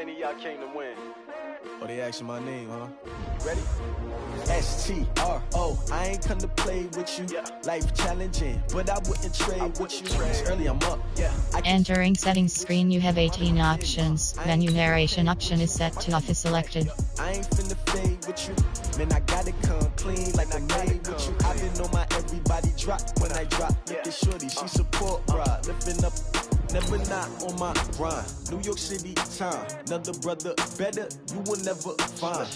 many of y'all came to win? Oh, they asking my name, huh? Ready? S-T-R-O, I ain't come to play with you. Life challenging, but I wouldn't trade with you. It's early, I'm up. Entering settings screen, you have 18 options. Menu narration option is set to office selected. I ain't finna fade with you. Man, I gotta come clean like I made with you. I've been on my everybody drop when I drop. Look at shorty, she support ride. Lifting up, never not on my grind. New York City time, another brother better, you will never find.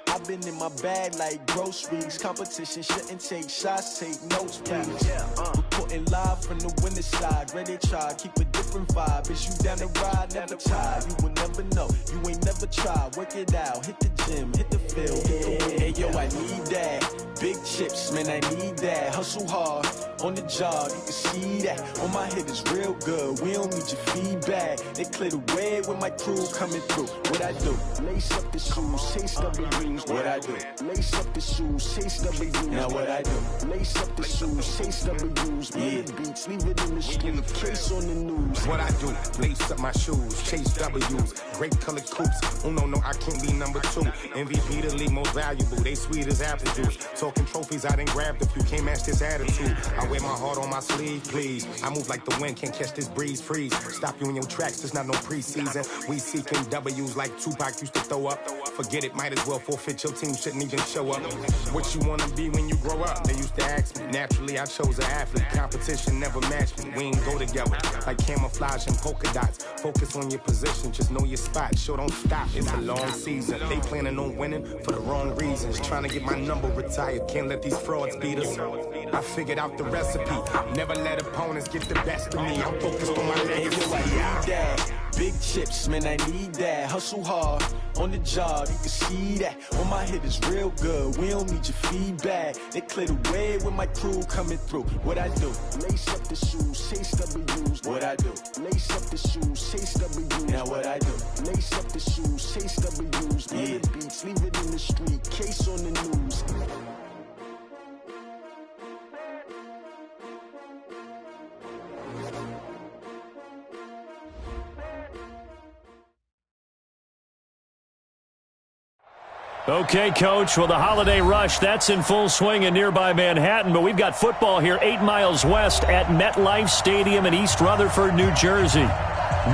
I've been in my bag like groceries. Competition shouldn't take shots, take notes, please. Reporting live from the winning side. Ready to try, keep a different vibe. Is you down the ride, never tired. You will never know, you ain't never tried. Work it out, hit the gym, hit the field, hit the win. Hey yo, I need that. Big chips, man, I need that. Hustle hard, on the job, you can see that. On my head is real good, we don't need your feedback. They clear the way with my crew coming through. What I do? Lace up the shoes, chase W's. What I do? Lace up the shoes, chase W's. Now what I do? Lace up the shoes, chase W's. Million beats, leave it in the street, case on the news. What I do? Lace up my shoes, chase W's. Great colored coops. Oh no, I can't be number 2. MVP the league most valuable. They sweet as apple juice. Talking trophies, I done grabbed a few. Can't match this attitude. I wear my heart on my sleeve, please. I move like the wind, can't catch this breeze, freeze. Stop you in your tracks, there's not no preseason. We seeking W's like Tupac used to throw up. Forget it, might as well forfeit. Your team shouldn't even show up. What you wanna be when you grow up? They used to ask me. Naturally, I chose an athlete. Competition never matched me. We ain't go together like camouflage and polka dots. Focus on your position, just know your spot. Sure, don't stop. It's a long season. They planning on winning for the wrong reasons. Trying to get my number retired. Can't let these frauds beat us. I figured out the recipe. Never let opponents get the best of me. I'm focused on my legacy. Big chips, man, I need that. Hustle hard, on the job, you can see that. On my head is real good, we don't need your feedback. They clear the way with my crew coming through. What I do? Lace up the shoes, chase W's. What I do? Lace up the shoes, chase W's. Now what I do? Lace up the shoes, chase W's. Million beats, leave it in the street, case on the news. Okay, Coach, well, the holiday rush, that's in full swing in nearby Manhattan, but we've got football here 8 miles west at MetLife Stadium in East Rutherford, New Jersey.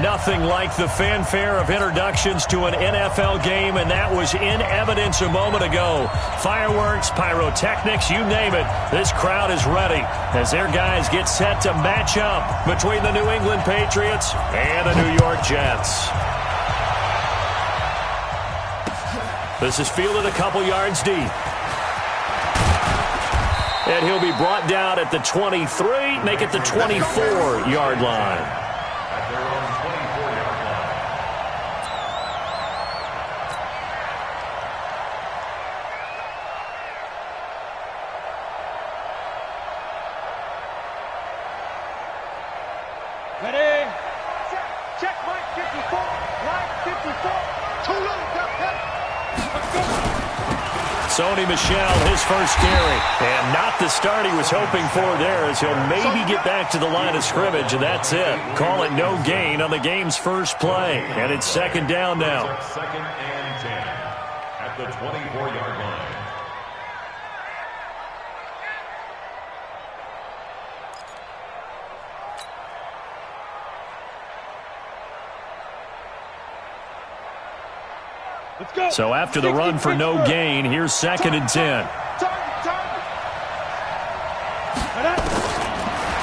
Nothing like the fanfare of introductions to an NFL game, and that was in evidence a moment ago. Fireworks, pyrotechnics, you name it. This crowd is ready as their guys get set to match up between the New England Patriots and the New York Jets. This is fielded a couple yards deep. And he'll be brought down at the 23, make it the 24-yard line. At their own 24-yard line. Ready? Check, Mike 54. Line 54. Too low. Sony Michel, his first carry. And not the start he was hoping for there, as he'll maybe get back to the line of scrimmage, and that's it. Call it no gain on the game's first play. And it's second down now. Second and 10 at the 24-yard line. So after the run for no gain, here's second and 10.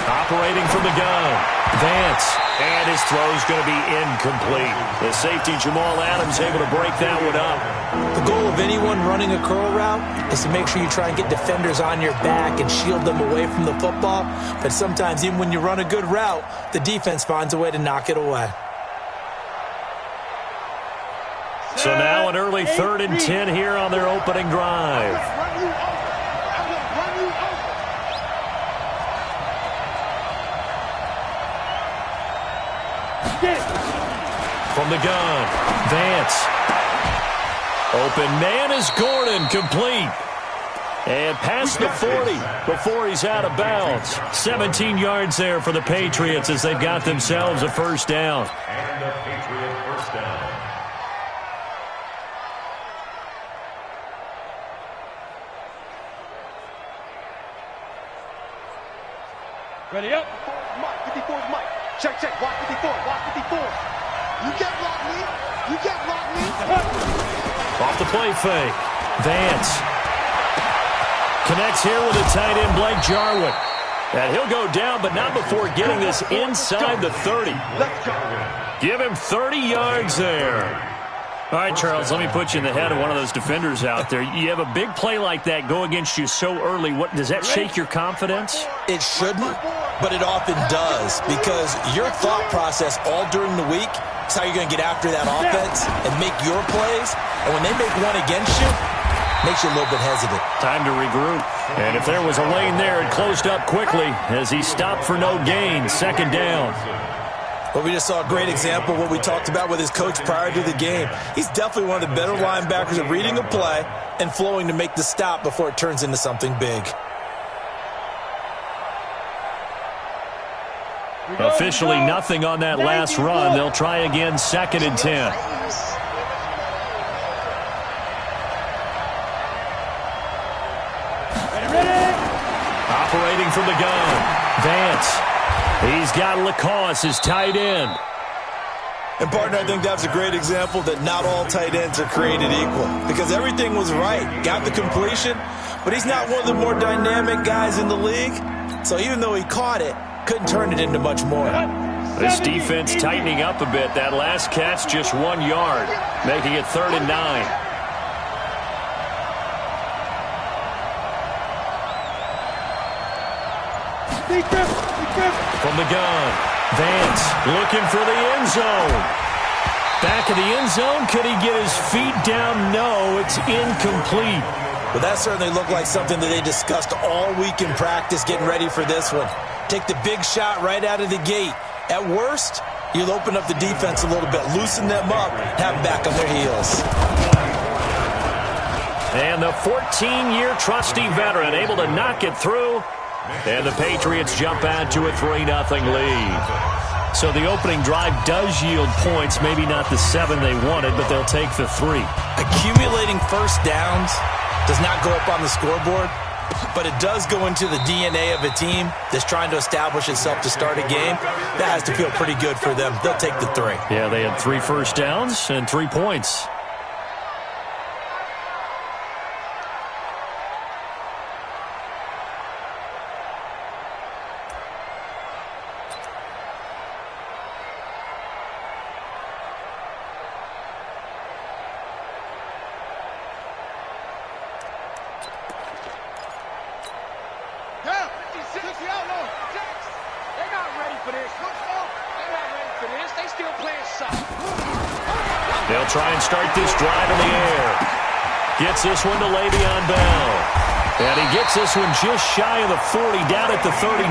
Operating from the gun, Vance, and his throw's going to be incomplete. The safety, Jamal Adams, able to break that one up. The goal of anyone running a curl route is to make sure you try and get defenders on your back and shield them away from the football. But sometimes, even when you run a good route, the defense finds a way to knock it away. So now an early 3rd and 10 here on their opening drive. From the gun, Vance. Open man is Gordon, complete. And past the 40 before he's out of bounds. 17 yards there for the Patriots as they've got themselves a first down. And the Patriot first down. Ready up. 54 is Mike. Check, check. Watch 54. Watch 54. You can't block me. You can't block me. Off the play fake. Vance connects here with a tight end, Blake Jarwin. And he'll go down, but not before getting this inside the 30. Give him 30 yards there. All right, Charles, let me put you in the head of one of those defenders out there. You have a big play like that go against you so early. What does that shake your confidence? It shouldn't, but it often does, because your thought process all during the week is how you're going to get after that offense and make your plays. And when they make one against you, it makes you a little bit hesitant. Time to regroup. And if there was a lane there, it closed up quickly as he stopped for no gain. Second down. But we just saw a great example of what we talked about with his coach prior to the game. He's definitely one of the better linebackers at reading a play and flowing to make the stop before it turns into something big. Officially nothing on that last run. They'll try again, 2nd and 10. Operating from the gun, Vance. He's got Lacoste, his tight end. And, partner, I think that's a great example that not all tight ends are created equal, because everything was right. Got the completion, but he's not one of the more dynamic guys in the league. So even though he caught it, couldn't turn it into much more. This defense tightening up a bit. That last catch just 1 yard, making it 3rd and 9. From the gun, Vance looking for the end zone. Back of the end zone. Could he get his feet down? No, it's incomplete. But that certainly looked like something that they discussed all week in practice getting ready for this one. Take the big shot right out of the gate. At worst, you'll open up the defense a little bit, loosen them up, have them back on their heels. And the 14-year trusty veteran able to knock it through. And the Patriots jump out to a 3-0 lead. So the opening drive does yield points, maybe not the 7 they wanted, but they'll take the 3. Accumulating first downs does not go up on the scoreboard, but it does go into the DNA of a team that's trying to establish itself to start a game. That has to feel pretty good for them. They'll take the 3. Yeah, they had 3 first downs and 3 points. They'll try and start this drive in the air. Gets this one to Le'Veon Bell. And he gets this one just shy of the 40, down at the 39.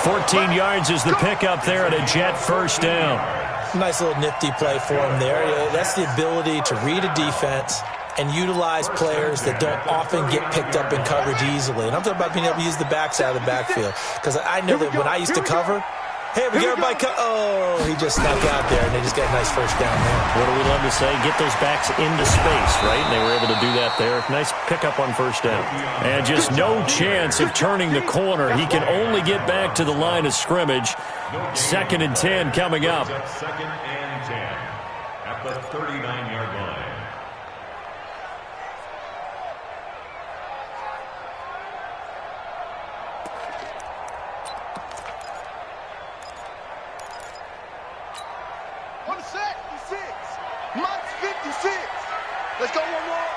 14 yards is the pickup there at a Jet first down. Nice little nifty play for him there. That's the ability to read a defense and utilize players that don't often get picked up in coverage easily. And I'm talking about being able to use the backs out of the backfield. Because I know that when I used to cover, hey, we got everybody oh, he just snuck out there, and they just got a nice first down there. What do we love to say? Get those backs into space, right? And they were able to do that there. Nice pickup on first down. And just no chance of turning the corner. He can only get back to the line of scrimmage. 2nd and 10 coming up. 2nd and 10 at the 39-yard line. Let's go one more.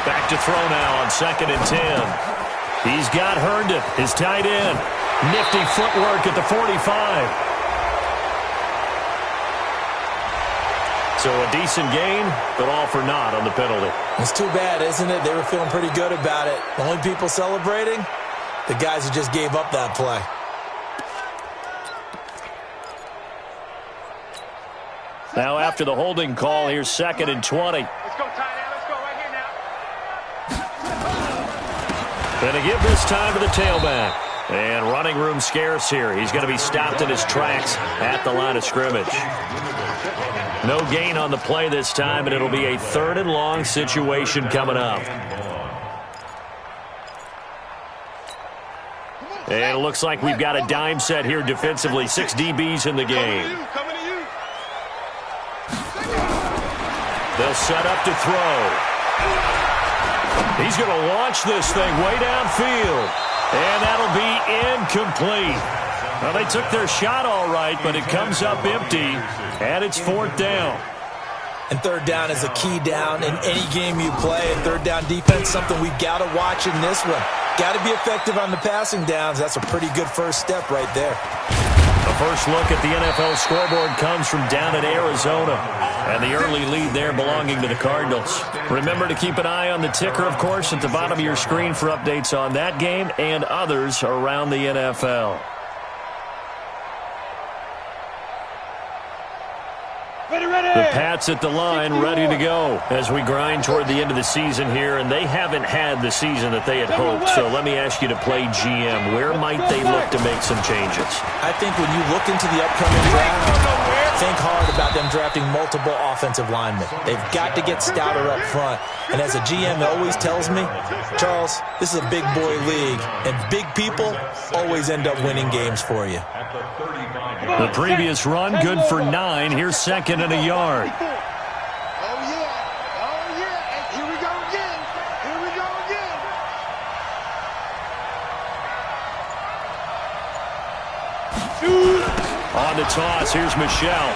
Back to throw now on 2nd and 10. He's got Herndon, his tight end. Nifty footwork at the 45. So a decent gain, but all for naught on the penalty. It's too bad, isn't it? They were feeling pretty good about it. The only people celebrating, the guys who just gave up that play. Now after the holding call, here's 2nd and 20. Let's go, tight end. Let's go right here now. Going to give this time to the tailback. And running room scarce here. He's going to be stopped in his tracks at the line of scrimmage. No gain on the play this time, and it'll be a 3rd and long situation coming up. And it looks like we've got a dime set here defensively. 6 DBs in the game. They'll set up to throw. He's going to launch this thing way downfield. And that'll be incomplete. Well, they took their shot all right, but it comes up empty. And it's 4th down. And 3rd down is a key down in any game you play. And 3rd down defense, something we've got to watch in this one. Got to be effective on the passing downs. That's a pretty good first step right there. The first look at the NFL scoreboard comes from down in Arizona. And the early lead there belonging to the Cardinals. Remember to keep an eye on the ticker, of course, at the bottom of your screen for updates on that game and others around the NFL. The Pats at the line, ready to go as we grind toward the end of the season here, and they haven't had the season that they had hoped. So let me ask you to play GM. Where might they look to make some changes? I think when you look into the upcoming draft, think hard about them drafting multiple offensive linemen. They've got to get stouter up front. And as a GM always tells me, Charles, this is a big boy league, and big people always end up winning games for you. The previous run, good for 9. Here's 2nd and a yard. Oh, yeah. Oh, yeah. And here we go again. Here we go again. On the toss, here's Michel.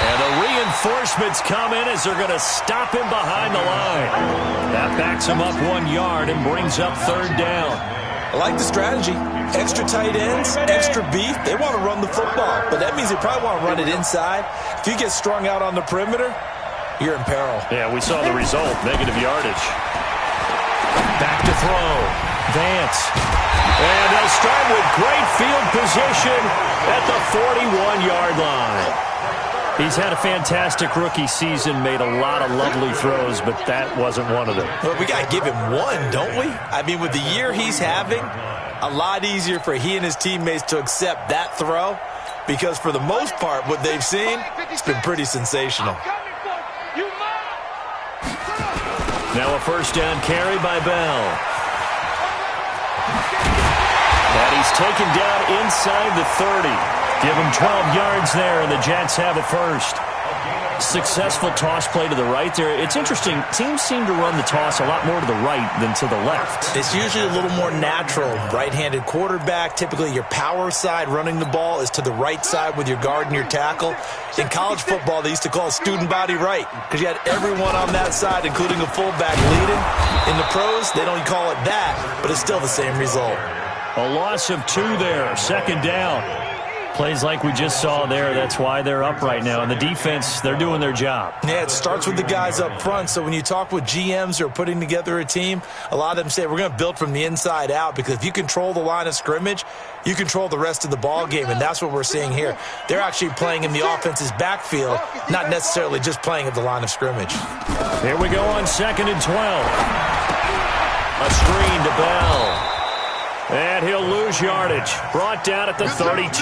And the reinforcements come in as they're going to stop him behind the line. That backs him up 1 yard and brings up 3rd down. I like the strategy. Extra tight ends, extra beef. They want to run the football, but that means they probably want to run it inside. If you get strung out on the perimeter, you're in peril. Yeah, we saw the result. Negative yardage. Back to throw. Vance. And they'll start with great field position at the 41-yard line. He's had a fantastic rookie season, made a lot of lovely throws, but that wasn't one of them. Well, we got to give him one, don't we? I mean, with the year he's having, a lot easier for he and his teammates to accept that throw because for the most part, what they've seen, it's been pretty sensational. Now a 1st down carry by Bell. And he's taken down inside the 30. Give him 12 yards there, and the Jets have a first. Successful toss play to the right there. It's interesting. Teams seem to run the toss a lot more to the right than to the left. It's usually a little more natural. Right-handed quarterback, typically your power side running the ball is to the right side with your guard and your tackle. In college football, they used to call it student body right because you had everyone on that side, including a fullback leading. In the pros, they don't call it that, but it's still the same result. A loss of 2 there. 2nd down. Plays like we just saw there, that's why they're up right now. And the defense, they're doing their job. Yeah, it starts with the guys up front. So when you talk with GMs who are putting together a team, a lot of them say we're going to build from the inside out because if you control the line of scrimmage, you control the rest of the ball game, and that's what we're seeing here. They're actually playing in the offense's backfield, not necessarily just playing at the line of scrimmage. Here we go on 2nd and 12. A screen to Bell. And he'll lose yardage. Brought down at the 32.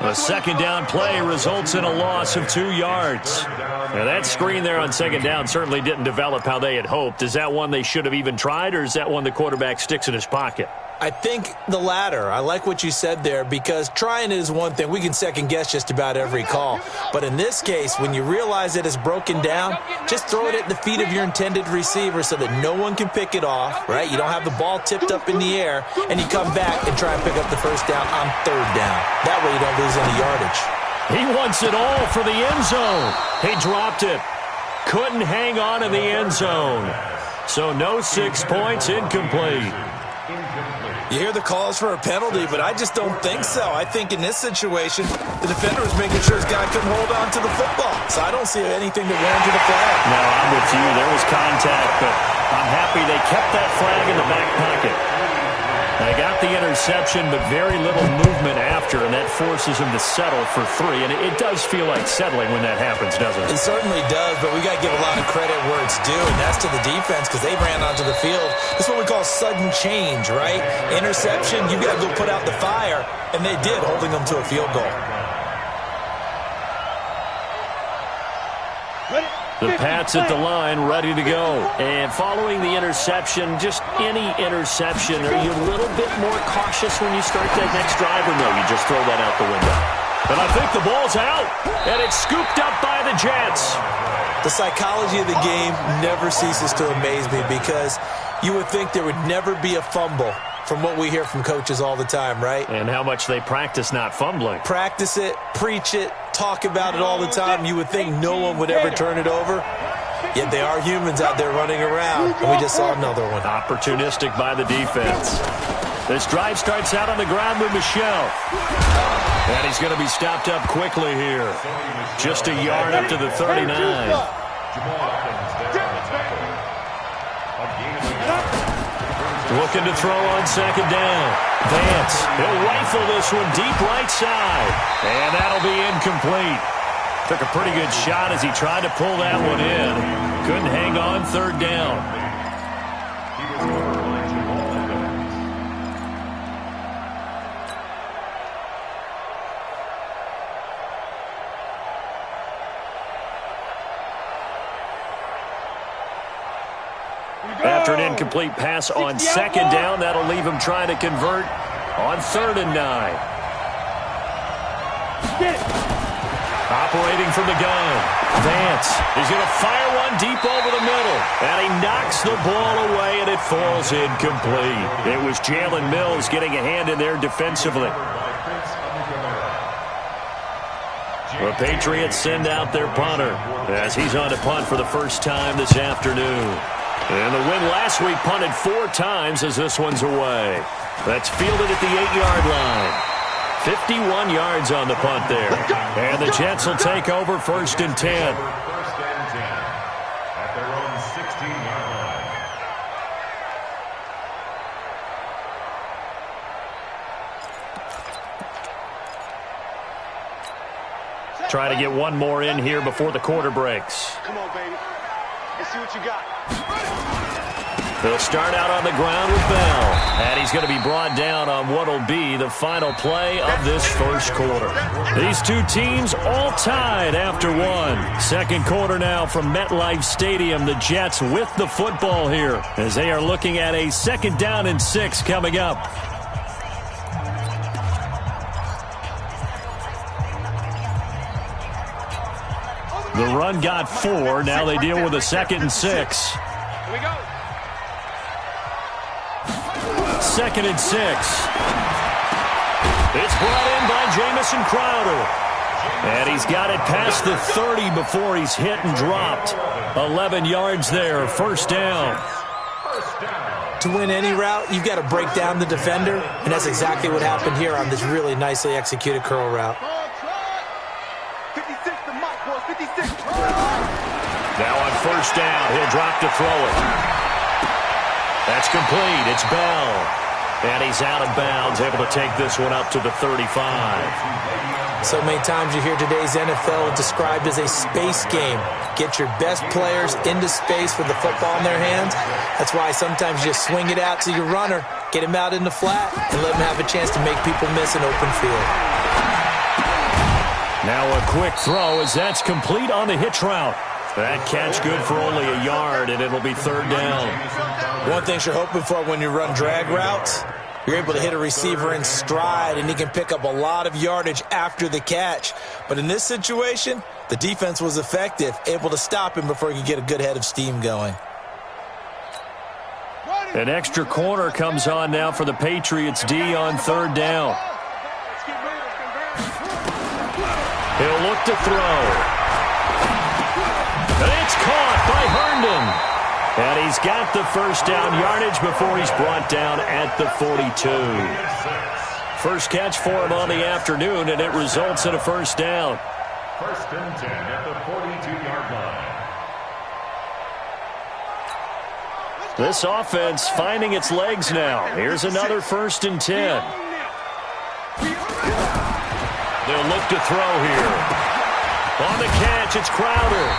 The 2nd down play results in a loss of 2 yards. Now that screen there on 2nd down certainly didn't develop how they had hoped. Is that one they should have even tried, or is that one the quarterback sticks in his pocket? I think the latter. I like what you said there because trying is one thing. We can second guess just about every call. But in this case, when you realize that it's broken down, just throw it at the feet of your intended receiver so that no one can pick it off, right? You don't have the ball tipped up in the air, and you come back and try and pick up the 1st down on 3rd down. That way you don't lose any yardage. He wants it all for the end zone. He dropped it. Couldn't hang on in the end zone. So no 6 points, incomplete. You hear the calls for a penalty, but I just don't think so. I think in this situation, the defender was making sure his guy couldn't hold on to the football. So I don't see anything that warranted a flag. No, I'm with you. There was contact, but I'm happy they kept that flag in the back pocket. They got the interception, but very little movement after, and that forces him to settle for 3. And it does feel like settling when that happens, doesn't it? It certainly does, but we got to give a lot of credit where it's due, and that's to the defense because they ran onto the field. That's what we call sudden change, right? Interception, you got to go put out the fire, and they did, holding them to a field goal. Ready, The Pats at the line, ready to go. And following the interception, just any interception, are you a little bit more cautious when you start that next drive, or no, you just throw that out the window? And I think the ball's out, and it's scooped up by the Jets. The psychology of the game never ceases to amaze me because you would think there would never be a fumble from what we hear from coaches all the time, right? And how much they practice not fumbling. Practice it, preach it, talk about it all the time. You would think no one would ever turn it over. Yet they are humans out there running around, and we just saw another one. Opportunistic by the defense. This drive starts out on the ground with Michel. And he's going to be stopped up quickly here. Just a yard up to the 39. Looking to throw on second down. Vance, he'll rifle this one deep right side. And that'll be incomplete. Took a pretty good shot as he tried to pull that one in. Couldn't hang on third down. After an incomplete pass on second down, that'll leave him trying to convert on 3rd and 9. Operating from the gun, Vance is going to fire one deep over the middle, and he knocks the ball away, and it falls incomplete. It was Jalen Mills getting a hand in there defensively. The Patriots send out their punter as he's on to punt for the first time this afternoon. And the win last week punted 4 times as this one's away. That's fielded at the 8-yard line. 51 yards on the punt there. And the Jets will take over 1st and 10. 1st and 10 at their own 16-yard line. Try to get one more in here before the quarter breaks. Come on, baby. Let's see what you got. They'll start out on the ground with Bell. And he's going to be brought down on what will be the final play of this first quarter. These two teams all tied after one. Second quarter now from MetLife Stadium. The Jets with the football here as they are looking at a 2nd down and 6 coming up. The run got 4. Now they deal with a 2nd and 6. Here we go. 2nd and 6. It's brought in by Jamison Crowder. And he's got it past the 30 before he's hit and dropped. 11 yards there, 1st down. To win any route, you've got to break down the defender, and that's exactly what happened here on this really nicely executed curl route. 56 to Mike, boys, 56. Now on 1st down, he'll drop to throw it. That's complete. It's Bell. And he's out of bounds, able to take this one up to the 35. So many times you hear today's NFL described as a space game. Get your best players into space with the football in their hands. That's why sometimes you swing it out to your runner, get him out in the flat, and let him have a chance to make people miss an open field. Now a quick throw as that's complete on the hitch route. That catch good for only a yard, and it'll be 3rd down. One thing you're hoping for when you run drag routes, you're able to hit a receiver in stride, and he can pick up a lot of yardage after the catch. But in this situation, the defense was effective, able to stop him before he could get a good head of steam going. An extra corner comes on now for the Patriots D on 3rd down. He'll look to throw. And it's caught by Herndon. And he's got the 1st down yardage before he's brought down at the 42. First catch for him on the afternoon, and it results in a 1st down. 1st and 10 at the 42-yard line. This offense finding its legs now. Here's another 1st and 10. They'll look to throw here. On the catch, it's Crowder.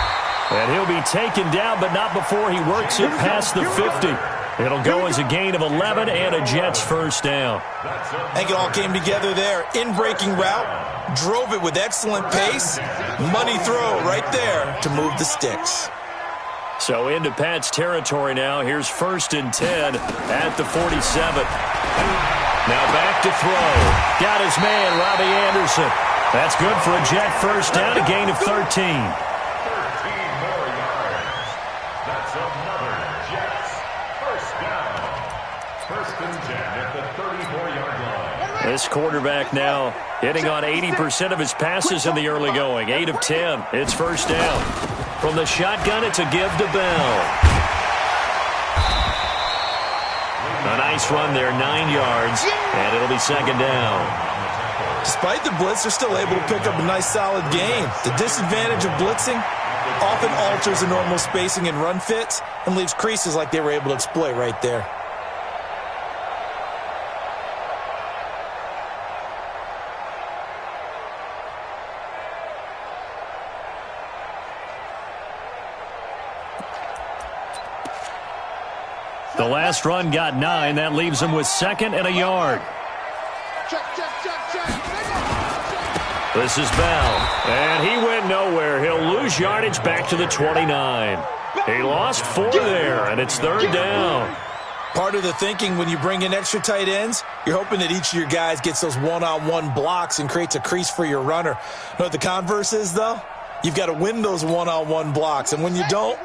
And he'll be taken down, but not before he works it past the 50. It'll go as a gain of 11 and a Jets first down. I think it all came together there. In-breaking route, drove it with excellent pace. Money throw right there to move the sticks. So into Pat's territory now. Here's 1st and 10 at the 47. Now back to throw. Got his man, Robbie Anderson. That's good for a Jet first down, a gain of 13. 13 more yards. That's another Jets first down. 1st and 10 at the 34-yard line. This quarterback now hitting on 80% of his passes in the early going. 8 of 10. It's first down. From the shotgun, it's a give to Bell. A nice run there, 9 yards, and it'll be 2nd down. Despite the blitz, they're still able to pick up a nice solid gain. The disadvantage of blitzing often alters the normal spacing and run fits and leaves creases like they were able to exploit right there. The last run got 9. That leaves him with 2nd and a yard. This is Bell, and he went nowhere. He'll lose yardage back to the 29. He lost 4 there, and it's 3rd down. Part of the thinking when you bring in extra tight ends, you're hoping that each of your guys gets those one-on-one blocks and creates a crease for your runner. You know what the converse is, though? You've got to win those one-on-one blocks, and when you don't,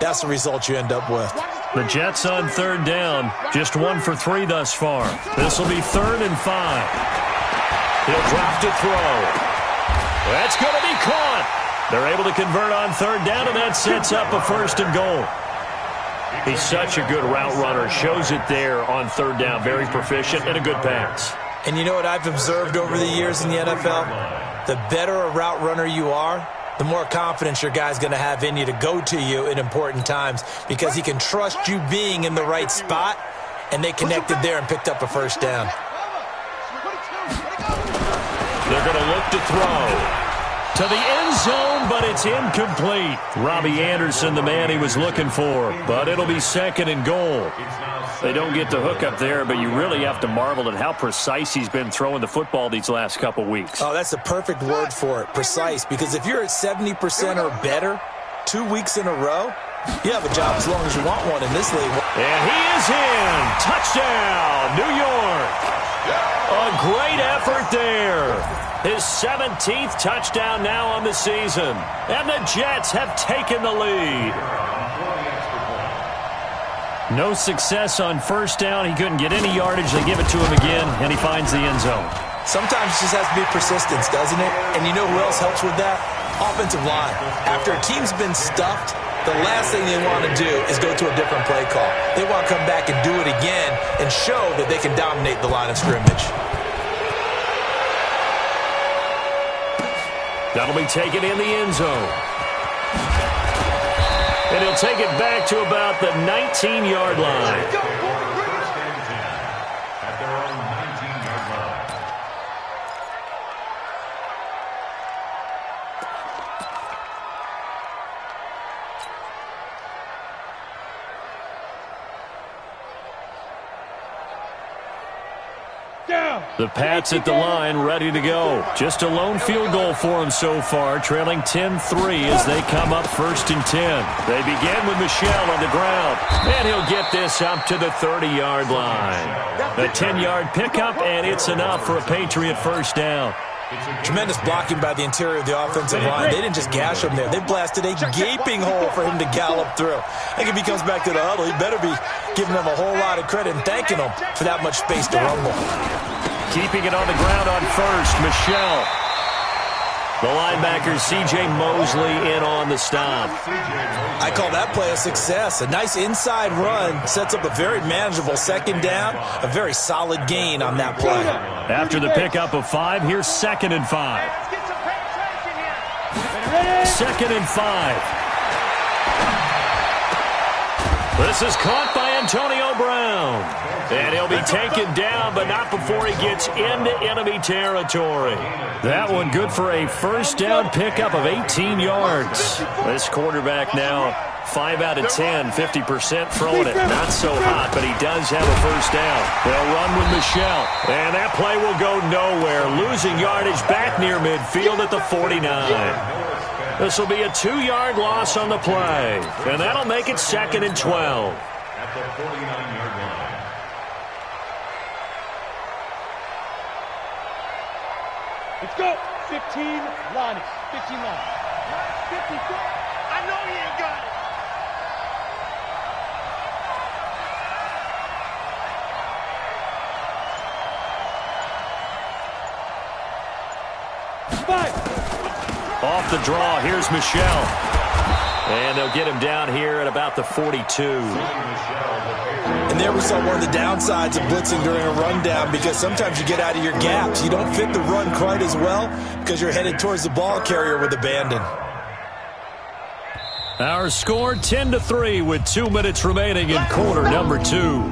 that's the result you end up with. The Jets on 3rd down, just 1 for 3 thus far. This will be 3rd and 5. He'll drop to throw. That's going to be caught. They're able to convert on 3rd down, and that sets up a 1st and goal. He's such a good route runner. Shows it there on 3rd down. Very proficient and a good pass. And you know what I've observed over the years in the NFL? The better a route runner you are, the more confidence your guy's going to have in you to go to you in important times because he can trust you being in the right spot, and they connected there and picked up a 1st down. They're going to look to throw. To the end zone, but it's incomplete. Robbie Anderson, the man he was looking for, but it'll be 2nd and goal. They don't get the hook up there, but you really have to marvel at how precise he's been throwing the football these last couple weeks. Oh, that's the perfect word for it, precise, because if you're at 70% or better 2 weeks in a row, you have a job as long as you want one in this league. And he is in. Touchdown, New York. A great effort there. His 17th touchdown now on the season. And the Jets have taken the lead. No success on 1st down. He couldn't get any yardage. They give it to him again, and he finds the end zone. Sometimes it just has to be persistence, doesn't it? And you know who else helps with that? Offensive line. After a team's been stuffed, the last thing they want to do is go to a different play call. They want to come back and do it again and show that they can dominate the line of scrimmage. That'll be taken in the end zone. And he'll take it back to about the 19-yard line. At their own 19-yard line. The Pats at the line, ready to go. Just a lone field goal for them so far, trailing 10-3 as they come up 1st and 10. They begin with Michel on the ground, and he'll get this up to the 30-yard line. A 10-yard pickup, and it's enough for a Patriot first down. Tremendous blocking by the interior of the offensive line. They didn't just gash him there. They blasted a gaping hole for him to gallop through. I think if he comes back to the huddle, he better be giving them a whole lot of credit and thanking them for that much space to rumble. Keeping it on the ground on 1st, Michel. The linebacker, C.J. Mosley, in on the stop. I call that play a success. A nice inside run sets up a very manageable 2nd down, a very solid gain on that play. After the pickup of 5, here's 2nd and 5. 2nd and 5. This is caught by Antonio Brown. And he'll be taken down, but not before he gets into enemy territory. That one good for a first down pickup of 18 yards. This quarterback now 5 out of 10, 50% throwing it. Not so hot, but he does have a first down. They'll run with Michel. And that play will go nowhere. Losing yardage back near midfield at the 49. This will be a 2-yard loss on the play. And that'll make it 2nd and 12. At the 49-yard line. Let's go. 15, Lonnie. 15, Lonnie. 54. I know you ain't got it. 5. Off the draw, here's Michel. And they'll get him down here at about the 42. And there we saw one of the downsides of blitzing during a rundown, because sometimes you get out of your gaps. You don't fit the run quite as well because you're headed towards the ball carrier with abandon. Our score 10-3 with 2 minutes remaining in quarter number 2.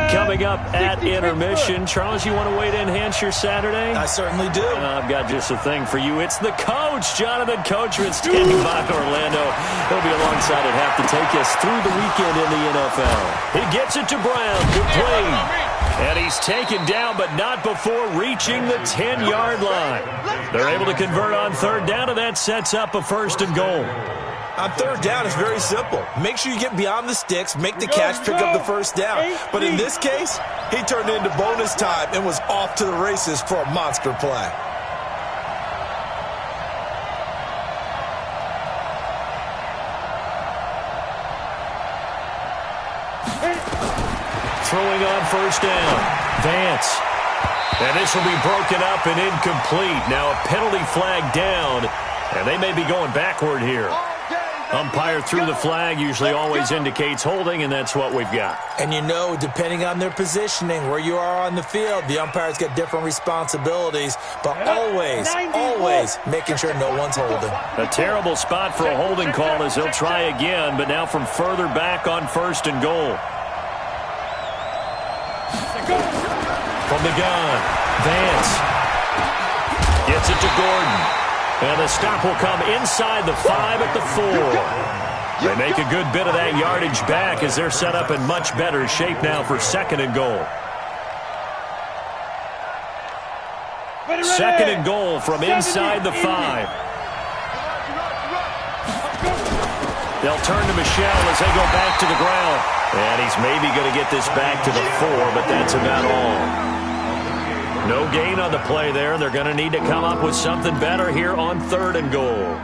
Coming up at intermission. Charles, you want to wait to enhance your Saturday? I certainly do. I've got just a thing for you. It's the coach, Jonathan Coachman, standing by Orlando. He'll be alongside at half to take us through the weekend in the NFL. He gets it to Brown. Good play. And he's taken down, but not before reaching the 10-yard line. They're able to convert on 3rd down, and that sets up a 1st and goal. On 3rd down, it's very simple. Make sure you get beyond the sticks, make the catch, pick up the 1st down. But in this case, he turned into bonus time and was off to the races for a monster play. Throwing on 1st down. Vance. And this will be broken up and incomplete. Now a penalty flag down, and they may be going backward here. Umpire threw the flag, usually always indicates holding, and that's what we've got. And you know, depending on their positioning, where you are on the field, the umpires get different responsibilities, but always making sure no one's holding. A terrible spot for a holding call as he'll try again, but now from further back on 1st and goal. From the gun, Vance gets it to Gordon. And the stop will come inside the 5 at the 4. They make a good bit of that yardage back as they're set up in much better shape now for 2nd and goal. 2nd and goal from inside the 5. They'll turn to Michel as they go back to the ground. And he's maybe going to get this back to the 4, but that's about all. No gain on the play there. They're going to need to come up with something better here on 3rd and goal.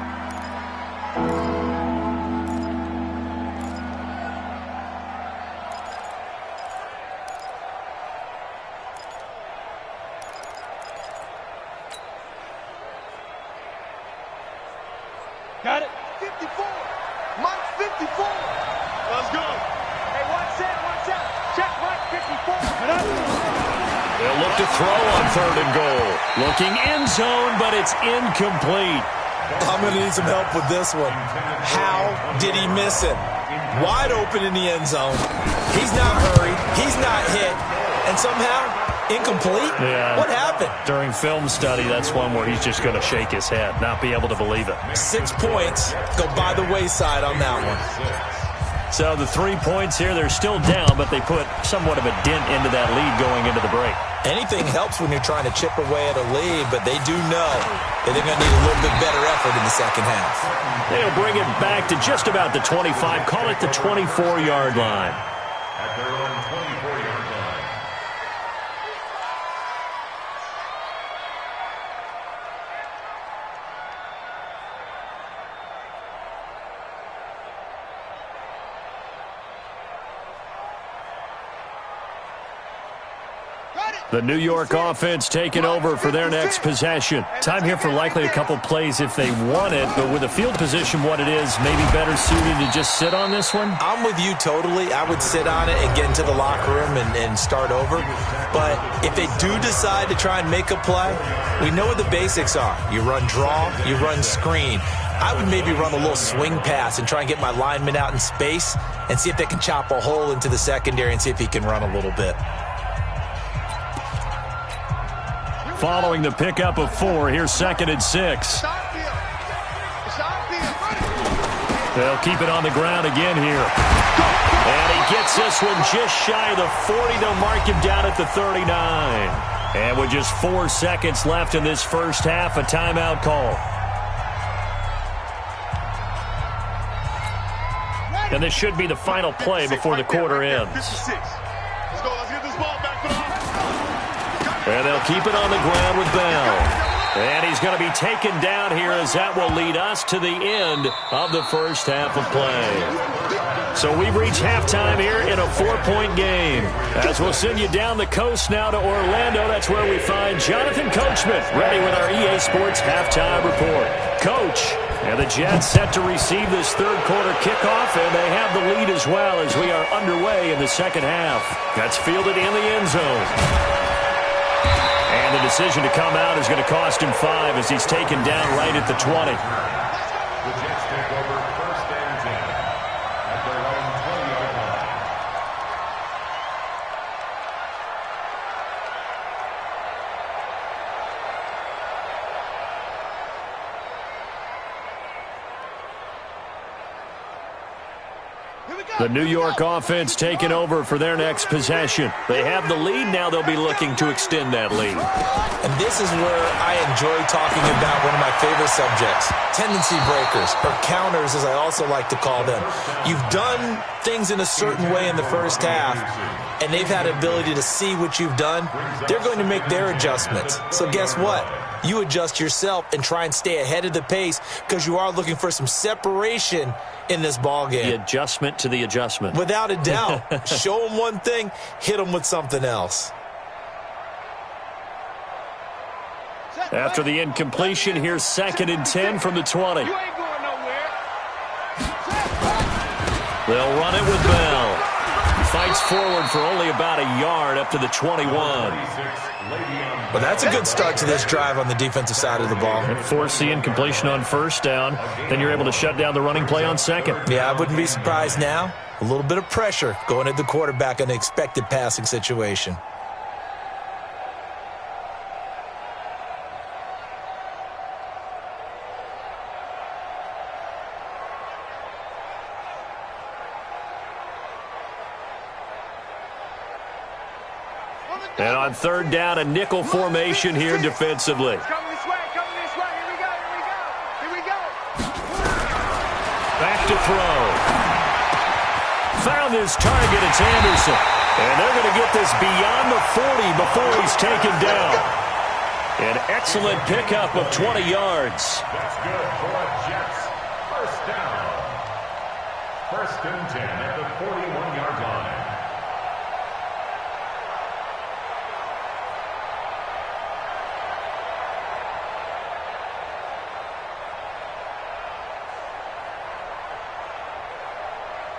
Got it. 54. Mike 54. Let's go. Hey, one set. Check Mike 54. They'll look to throw on 3rd and goal. Looking end zone, but it's incomplete. I'm going to need some help with this one. How did he miss it? Wide open in the end zone. He's not hurried. He's not hit. And somehow, incomplete? Yeah. What happened? During film study, that's one where he's just going to shake his head, not be able to believe it. 6 points go by the wayside on that one. So the 3 points here, they're still down, but they put somewhat of a dent into that lead going into the break. Anything helps when you're trying to chip away at a lead, but they do know that they're going to need a little bit better effort in the second half. They'll bring it back to just about the 25, call it the 24-yard line. At their own 24-yard line. Got it. The New York offense taking over for their next possession. Time here for likely a couple plays if they want it, but with the field position what it is, maybe better suited to just sit on this one? I'm with you totally. I would sit on it and get into the locker room and start over. But if they do decide to try and make a play, we know what the basics are. You run draw, you run screen. I would maybe run a little swing pass and try and get my lineman out in space and see if they can chop a hole into the secondary and see if he can run a little bit. Following the pickup of 4, here's 2nd and 6. They'll keep it on the ground again here. And he gets this one just shy of the 40. They'll mark him down at the 39. And with just 4 seconds left in this first half, a timeout call. And this should be the final play before the quarter ends. Let's go. Let's get this ball back. And they'll keep it on the ground with Bell. And he's going to be taken down here as that will lead us to the end of the first half of play. So we've reached halftime here in a 4-point game. As we'll send you down the coast now to Orlando, that's where we find Jonathan Coachman ready with our EA Sports halftime report. Coach, and the Jets set to receive this third quarter kickoff, and they have the lead as well as we are underway in the second half. That's fielded in the end zone. And the decision to come out is going to cost him 5 as he's taken down right at the 20. The Jets take over 1st and 10 at their own 20-yard line. The New York offense taking over for their next possession. They have the lead. Now they'll be looking to extend that lead. And this is where I enjoy talking about one of my favorite subjects, tendency breakers, or counters as I also like to call them. You've done things in a certain way in the first half, and they've had the ability to see what you've done. They're going to make their adjustments. So guess what? You adjust yourself and try and stay ahead of the pace because you are looking for some separation in this ball game. The adjustment to the adjustment. Without a doubt. Show them one thing, hit them with something else. After the incompletion, here's 2nd and 10 from the 20. You ain't going nowhere. They'll run it with Bell. Fights forward for only about a yard up to the 21. But that's a good start to this drive on the defensive side of the ball. Force the incompletion on 1st down. Then you're able to shut down the running play on 2nd. Yeah, I wouldn't be surprised now. A little bit of pressure going at the quarterback in an expected passing situation. And on 3rd down, a nickel formation here defensively. Coming this way. Here we go. Back to throw. Found his target. It's Anderson. And they're going to get this beyond the 40 before he's taken down. An excellent pickup of 20 yards. That's good for a Jets. 1st down. 1st and 10 at the 41-yard line.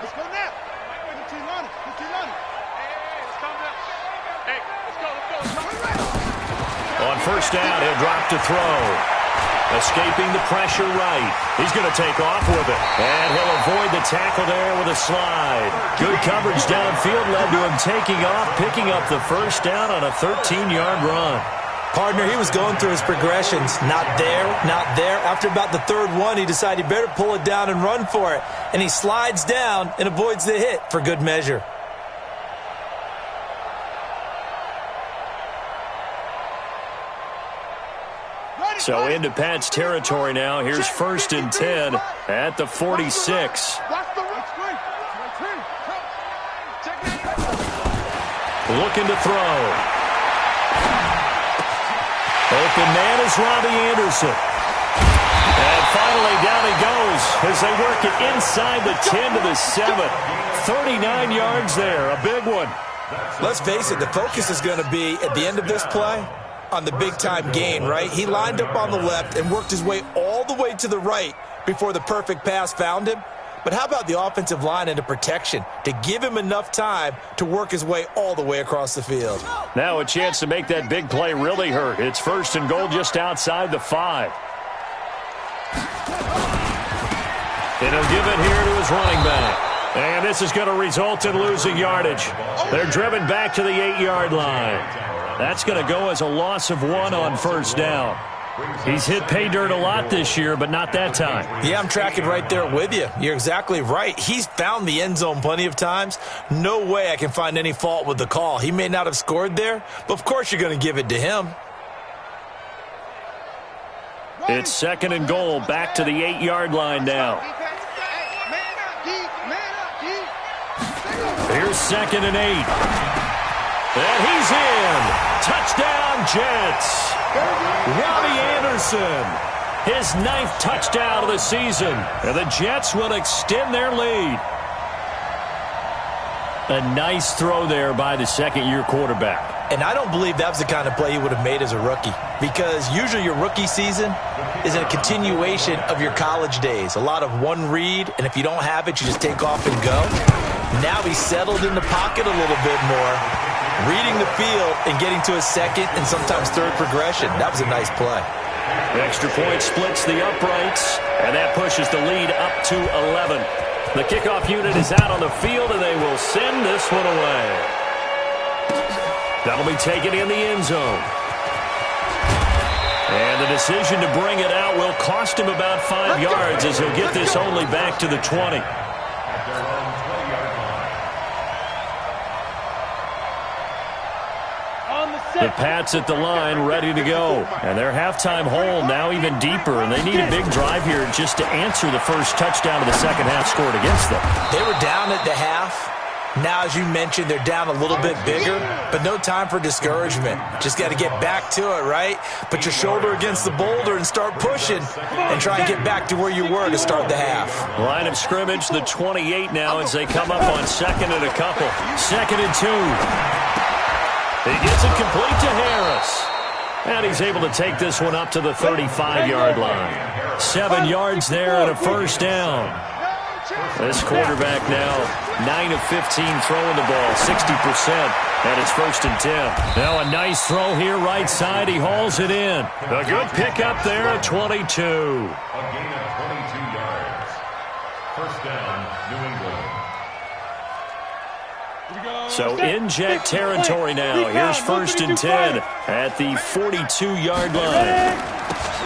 Let's go now. Put your on it. Hey, let's calm down. Hey, let's go. On 1st down, he'll drop to throw. Escaping the pressure right. He's going to take off with it. And he'll avoid the tackle there with a slide. Good coverage downfield led to him taking off, picking up the 1st down on a 13-yard run. Partner, he was going through his progressions. Not there, not there. After about the 3rd one, he decided he better pull it down and run for it. And he slides down and avoids the hit for good measure. So into Pat's territory now. Here's 1st and 10 at the 46. Looking to throw. Open man is Robbie Anderson. And finally down he goes as they work it inside the 10 to the 7. 39 yards there, a big one. Let's face it, the focus is going to be, at the end of this play, on the big-time gain, right? He lined up on the left and worked his way all the way to the right before the perfect pass found him. But how about the offensive line into protection to give him enough time to work his way all the way across the field? Now a chance to make that big play really hurt. It's 1st and goal just outside the 5. And he'll give it here to his running back. And this is going to result in losing yardage. They're driven back to the 8-yard line. That's going to go as a loss of 1 on 1st down. He's hit pay dirt a lot this year, but not that time. Yeah, I'm tracking right there with you. You're exactly right. He's found the end zone plenty of times. No way I can find any fault with the call. He may not have scored there, but of course you're going to give it to him. It's 2nd and goal, back to the 8-yard line now. Here's 2nd and 8. And he's in. Touchdown, Jets. Robbie Anderson, his 9th touchdown of the season. And the Jets will extend their lead. A nice throw there by the second-year quarterback. And I don't believe that was the kind of play he would have made as a rookie, because usually your rookie season is a continuation of your college days. A lot of one read, and if you don't have it, you just take off and go. Now he's settled in the pocket a little bit more, reading the field and getting to a second and sometimes third progression. That was a nice play. The extra point splits the uprights, and that pushes the lead up to 11. The kickoff unit is out on the field, and they will send this one away. That'll be taken in the end zone. And the decision to bring it out will cost him about 5 yards, as he'll get this only back to the 20. The Pats at the line, ready to go. And their halftime hole now even deeper, and they need a big drive here just to answer the first touchdown of the second half scored against them. They were down at the half. Now, as you mentioned, they're down a little bit bigger, but no time for discouragement. Just got to get back to it, right? Put your shoulder against the boulder and start pushing and try and get back to where you were to start the half. Line of scrimmage, the 28 now as they come up on 2nd and a couple. 2nd and 2. He gets it complete to Harris. And he's able to take this one up to the 35-yard line. 7 yards there and a first down. This quarterback now 9 of 15 throwing the ball, 60%. And it's 1st and 10. Now a nice throw here right side. He hauls it in. A good pickup there at 22. A gain of 22 yards. First down, New England. So in Jet territory now. Here's 1st and 10 at the 42-yard line.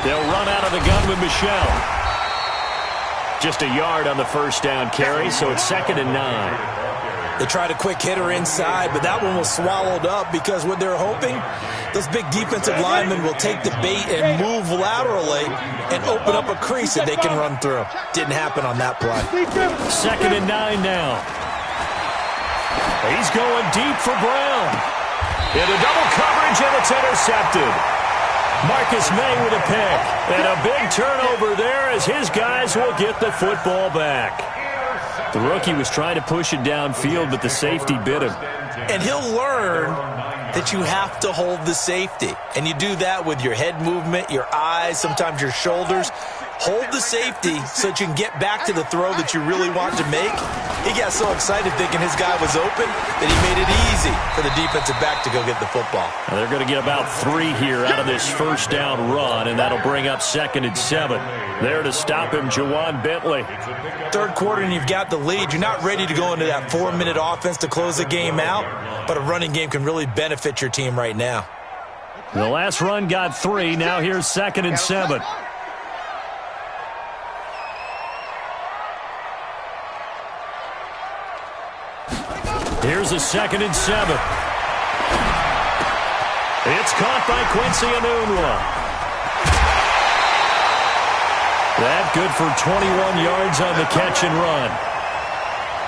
They'll run out of the gun with Michel. Just a yard on the first down carry, so it's 2nd and 9. They tried a quick hitter inside, but that one was swallowed up because what they're hoping, those big defensive linemen will take the bait and move laterally and open up a crease that they can run through. Didn't happen on that play. 2nd and 9 now. He's going deep for Brown. Into double coverage, and it's intercepted. Marcus May with a pick. And a big turnover there as his guys will get the football back. The rookie was trying to push it downfield, but the safety bit him. And he'll learn that you have to hold the safety. And you do that with your head movement, your eyes, sometimes your shoulders. Hold the safety so that you can get back to the throw that you really want to make. He got so excited thinking his guy was open that he made it easy for the defensive back to go get the football. Now they're going to get about 3 here out of this first down run, and that'll bring up 2nd and 7. There to stop him, Jawan Bentley. Third quarter and you've got the lead. You're not ready to go into that 4-minute offense to close the game out, but a running game can really benefit your team right now. The last run got 3. Now here's 2nd and 7. Here's a 2nd and 7. It's caught by Quincy Enunwa. That good for 21 yards on the catch and run.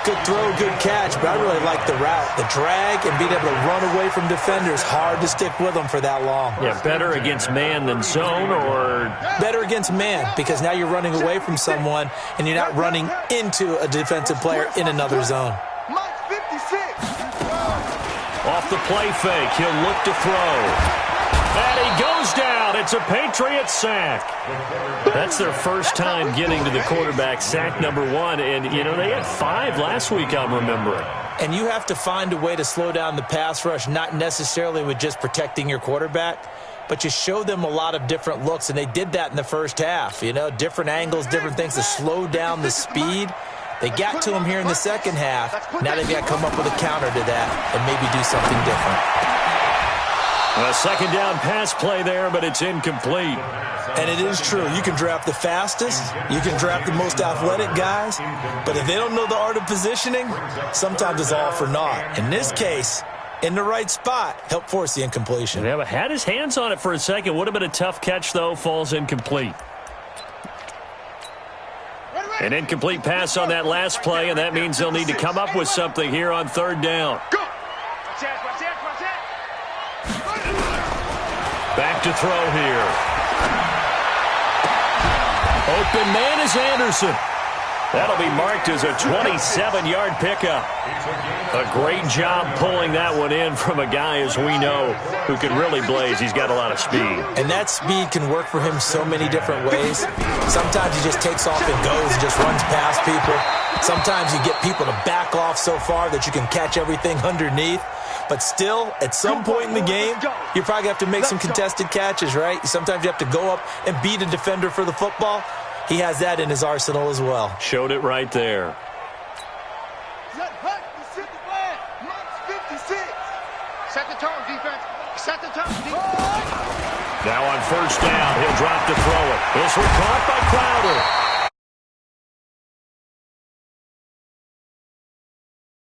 Good throw, good catch, but I really like the route. The drag and being able to run away from defenders, hard to stick with them for that long. Yeah, better against man than zone, or? Better against man, because now you're running away from someone and you're not running into a defensive player in another zone. Off the play fake, he'll look to throw. And he goes down. It's a Patriots sack. That's their first time getting to the quarterback, sack number 1. And, you know, they had 5 last week, I'm remembering. And you have to find a way to slow down the pass rush, not necessarily with just protecting your quarterback, but you show them a lot of different looks, and they did that in the first half. You know, different angles, different things to slow down the speed. They got to him here in the second half. Now they've got to come up with a counter to that and maybe do something different. A second down pass play there, but it's incomplete. And it is true. You can draft the fastest. You can draft the most athletic guys. But if they don't know the art of positioning, sometimes it's all for naught. In this case, in the right spot, helped force the incompletion. Yeah, but had his hands on it for a second. Would have been a tough catch, though. Falls incomplete. An incomplete pass on that last play, and that means they'll need to come up with something here on third down. Back to throw here. Open man is Anderson. That'll be marked as a 27-yard pickup. A great job pulling that one in from a guy, as we know, who can really blaze. He's got a lot of speed. And that speed can work for him so many different ways. Sometimes he just takes off and goes and just runs past people. Sometimes you get people to back off so far that you can catch everything underneath. But still, at some point in the game, you probably have to make some contested catches, right? Sometimes you have to go up and beat a defender for the football. He has that in his arsenal as well. Showed it right there. Set the tone, defense. Set the tone, defense. Now on first down, he'll drop to throw it. This one caught by Crowder.